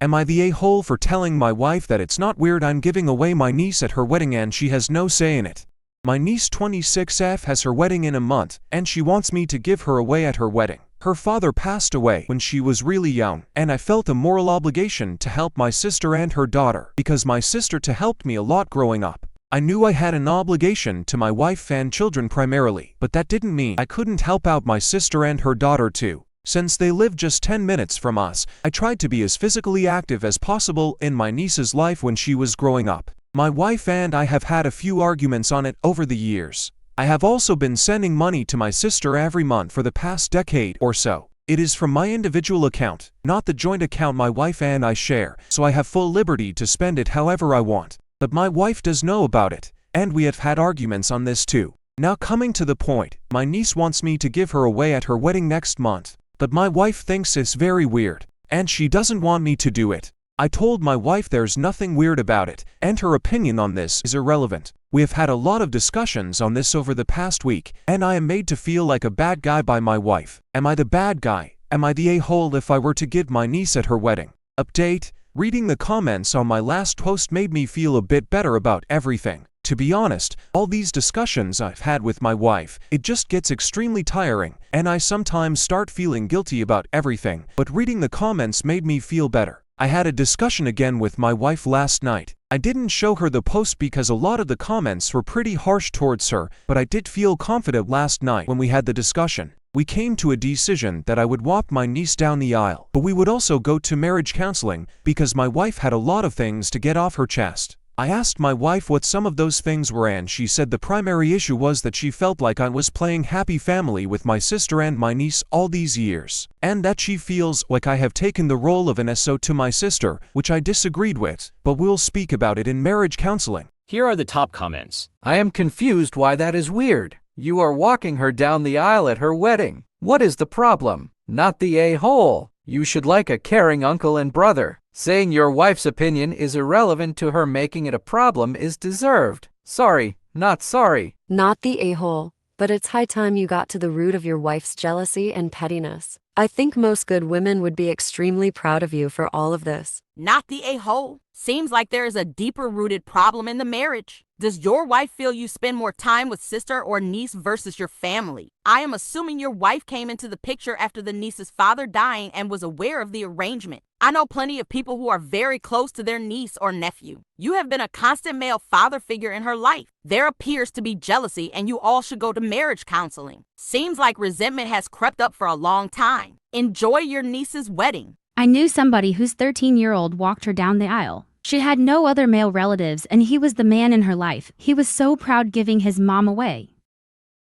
Am I the a-hole for telling my wife that it's not weird I'm giving away my niece at her wedding and she has no say in it? My niece 26F has her wedding in a month, and she wants me to give her away at her wedding. Her father passed away when she was really young, and I felt a moral obligation to help my sister and her daughter because my sister helped me a lot growing up. I knew I had an obligation to my wife and children primarily, but that didn't mean I couldn't help out my sister and her daughter too. Since they live just 10 minutes from us, I tried to be as physically active as possible in my niece's life when she was growing up. My wife and I have had a few arguments on it over the years. I have also been sending money to my sister every month for the past decade or so. It is from my individual account, not the joint account my wife and I share, so I have full liberty to spend it however I want. But my wife does know about it, and we have had arguments on this too. Now coming to the point, my niece wants me to give her away at her wedding next month, but my wife thinks it's very weird, and she doesn't want me to do it. I told my wife there's nothing weird about it, and her opinion on this is irrelevant. We have had a lot of discussions on this over the past week, and I am made to feel like a bad guy by my wife. Am I the bad guy? Am I the a-hole if I were to give my niece at her wedding? Update: reading the comments on my last post made me feel a bit better about everything. To be honest, all these discussions I've had with my wife, it just gets extremely tiring, and I sometimes start feeling guilty about everything, but reading the comments made me feel better. I had a discussion again with my wife last night. I didn't show her the post because a lot of the comments were pretty harsh towards her, but I did feel confident last night when we had the discussion. We came to a decision that I would walk my niece down the aisle, but we would also go to marriage counseling because my wife had a lot of things to get off her chest. I asked my wife what some of those things were, and she said the primary issue was that she felt like I was playing happy family with my sister and my niece all these years, and that she feels like I have taken the role of an SO to my sister, which I disagreed with, but we'll speak about it in marriage counseling. Here are the top comments. I am confused why that is weird. You are walking her down the aisle at her wedding. What is the problem? Not the a-hole. You should like a caring uncle and brother. Saying your wife's opinion is irrelevant to her making it a problem is deserved. Sorry, not sorry. Not the a-hole, but it's high time you got to the root of your wife's jealousy and pettiness. I think most good women would be extremely proud of you for all of this. Not the a-hole. Seems like there is a deeper-rooted problem in the marriage. Does your wife feel you spend more time with sister or niece versus your family? I am assuming your wife came into the picture after the niece's father dying and was aware of the arrangement. I know plenty of people who are very close to their niece or nephew. You have been a constant male father figure in her life. There appears to be jealousy, and you all should go to marriage counseling. Seems like resentment has crept up for a long time. Enjoy your niece's wedding. I knew somebody whose 13-year-old walked her down the aisle. She had no other male relatives, and he was the man in her life. He was so proud giving his mom away.